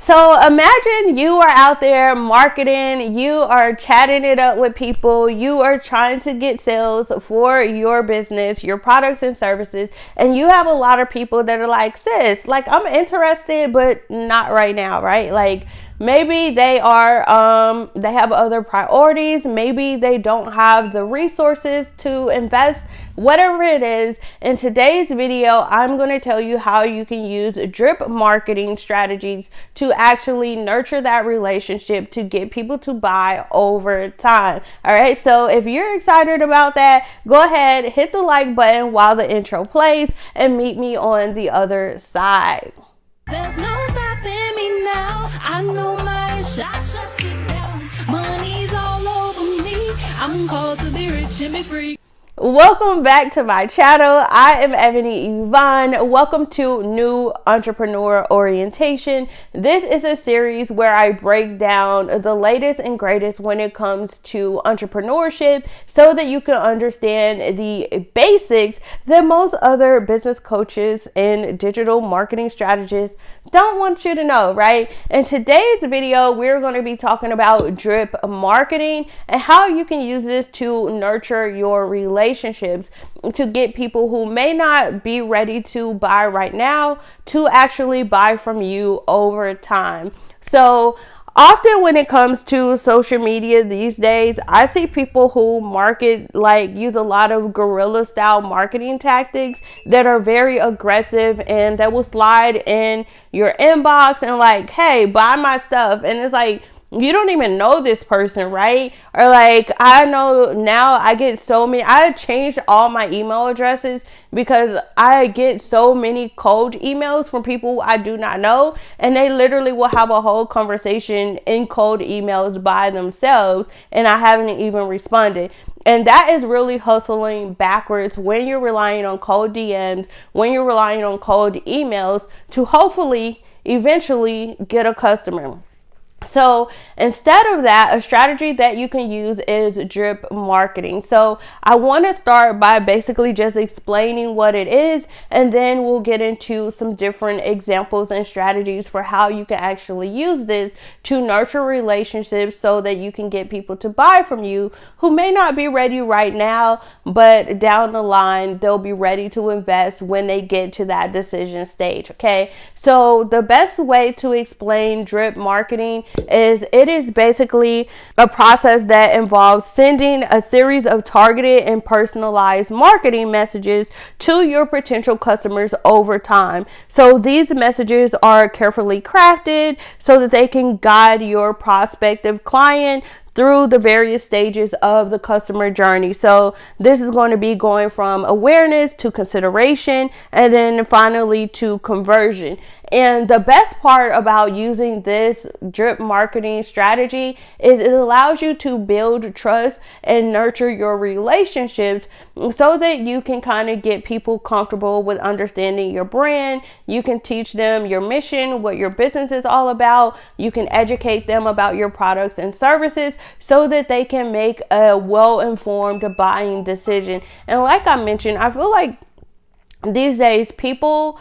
So imagine you are out there marketing, you are chatting it up with people, you are trying to get sales for your business, your products and services, and you have a lot of people that are like, sis, like I'm interested, but not right now, right? Like maybe they have other priorities, maybe they don't have the resources to invest, whatever it is. In today's video, I'm going to tell you how you can use drip marketing strategies to actually nurture that relationship to get people to buy over time. All right, so if you're excited about that, go ahead, hit the like button while the intro plays and meet me on the other side. There's no stopping me now. I know my shot, sit down. Money's all over me. I'm called to be rich and be free. Welcome back to my channel. I am Ebony Evaughn. Welcome to New Entrepreneur Orientation. This is a series where I break down the latest and greatest when it comes to entrepreneurship so that you can understand the basics that most other business coaches and digital marketing strategists don't want you to know, right? In today's video, we're going to be talking about drip marketing and how you can use this to nurture your relationships, to get people who may not be ready to buy right now to actually buy from you over time. So often when it comes to social media these days, I see people who use a lot of guerrilla style marketing tactics that are very aggressive and that will slide in your inbox and like, hey, buy my stuff. And it's like, you don't even know this person, right? Or like, I know now I changed all my email addresses because I get so many cold emails from people I do not know. And they literally will have a whole conversation in cold emails by themselves. And I haven't even responded. And that is really hustling backwards when you're relying on cold DMs, when you're relying on cold emails to hopefully eventually get a customer. So instead of that, a strategy that you can use is drip marketing. So I want to start by basically just explaining what it is, and then we'll get into some different examples and strategies for how you can actually use this to nurture relationships so that you can get people to buy from you who may not be ready right now, but down the line, they'll be ready to invest when they get to that decision stage. Okay. So the best way to explain drip marketing is it is basically a process that involves sending a series of targeted and personalized marketing messages to your potential customers over time. So these messages are carefully crafted so that they can guide your prospective client through the various stages of the customer journey. So this is going to be going from awareness to consideration and then finally to conversion. And the best part about using this drip marketing strategy is it allows you to build trust and nurture your relationships so that you can kind of get people comfortable with understanding your brand. You can teach them your mission, what your business is all about. You can educate them about your products and services so that they can make a well-informed buying decision. And like I mentioned, I feel like these days people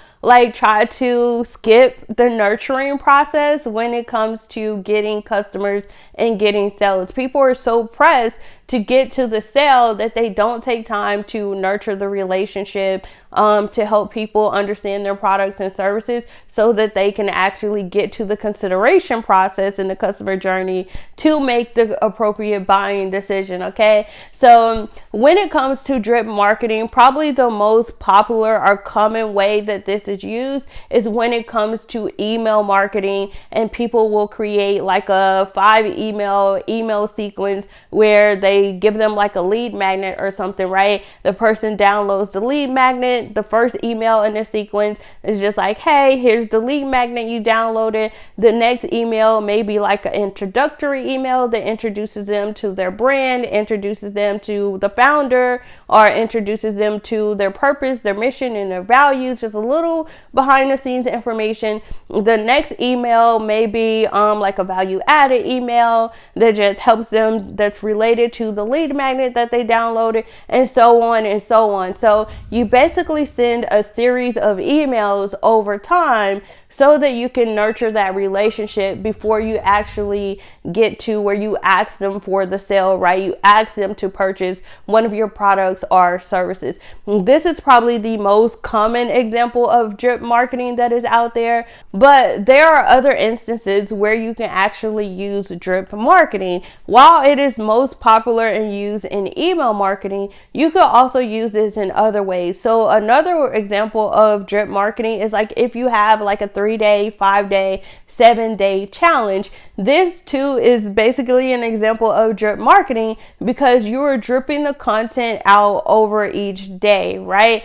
try to skip the nurturing process when it comes to getting customers and getting sales. People are so pressed to get to the sale that they don't take time to nurture the relationship, to help people understand their products and services so that they can actually get to the consideration process in the customer journey to make the appropriate buying decision. Okay. So when it comes to drip marketing, probably the most popular or common way that this is used is when it comes to email marketing, and people will create like a 5 email sequence where they give them like a lead magnet or something, right? The person downloads the lead magnet. The first email in the sequence is just like, hey, here's the lead magnet you downloaded. The next email may be like an introductory email that introduces them to their brand, introduces them to the founder, or introduces them to their purpose, their mission, and their values, just a little behind the scenes information. The next email may be like a value added email that just helps them, that's related to the lead magnet that they downloaded, and so on and so on. So you basically send a series of emails over time so that you can nurture that relationship before you actually get to where you ask them for the sale, right? You ask them to purchase one of your products or services. This is probably the most common example of drip marketing that is out there, but there are other instances where you can actually use drip marketing. While it is most popular and used in email marketing, you could also use this in other ways. So another example of drip marketing is like if you have like a 3-day, 5-day, 7-day challenge. This too is basically an example of drip marketing because you are dripping the content out over each day, right?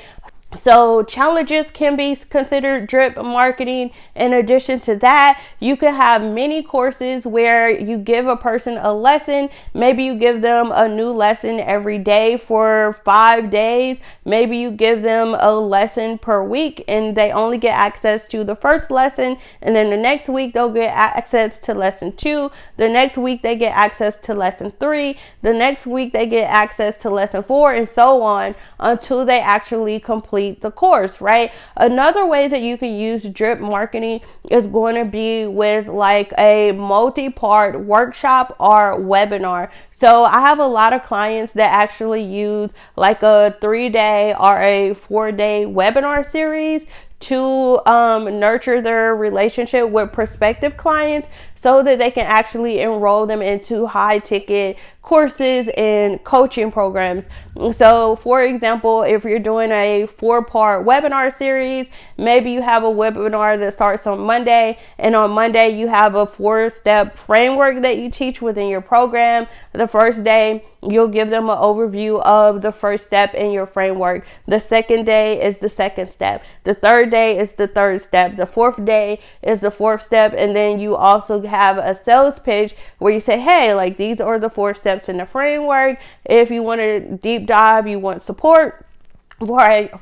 So challenges can be considered drip marketing. In addition to that, you could have mini courses where you give a person a lesson. Maybe you give them a new lesson every day for 5 days. Maybe you give them a lesson per week and they only get access to the first lesson. And then the next week they'll get access to lesson 2. The next week they get access to lesson 3. The next week they get access to lesson 4, and so on until they actually complete the course, right? Another way that you can use drip marketing is going to be with like a multi-part workshop or webinar. So I have a lot of clients that actually use like a 3-day or a 4-day webinar series to nurture their relationship with prospective clients so that they can actually enroll them into high ticket courses and coaching programs. So for example, if you're doing a 4-part webinar series, maybe you have a webinar that starts on Monday, and on Monday you have a 4-step framework that you teach within your program. The first day you'll give them an overview of the first step in your framework. The second day is the second step. The third day is the third step. The fourth day is the fourth step. And then you also have a sales pitch where you say, hey, like these are the 4 steps in the framework. If you want to deep dive, you want support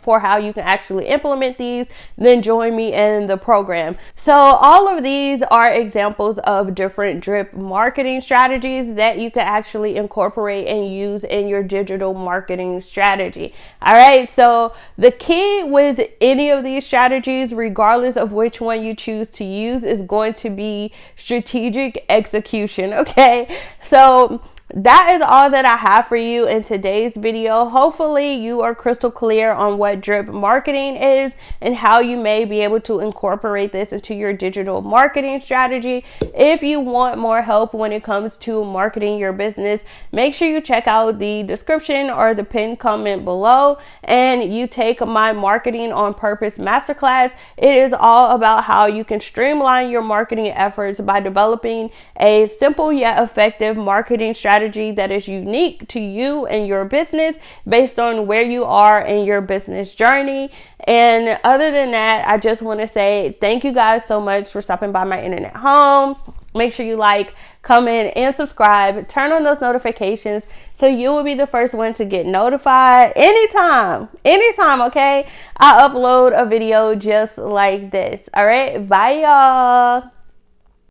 for how you can actually implement these, then join me in the program. So all of these are examples of different drip marketing strategies that you can actually incorporate and use in your digital marketing strategy. All right. So the key with any of these strategies, regardless of which one you choose to use, is going to be strategic execution. Okay. So that is all that I have for you in today's video. Hopefully you are crystal clear on what drip marketing is and how you may be able to incorporate this into your digital marketing strategy. If you want more help when it comes to marketing your business, make sure you check out the description or the pinned comment below and you take my Marketing on Purpose masterclass. It is all about how you can streamline your marketing efforts by developing a simple yet effective marketing strategy that is unique to you and your business based on where you are in your business journey. And other than that, I just want to say thank you guys so much for stopping by my internet home. Make sure you like, comment, and subscribe. Turn on those notifications so you will be the first one to get notified anytime, okay? I upload a video just like this. All right, bye y'all.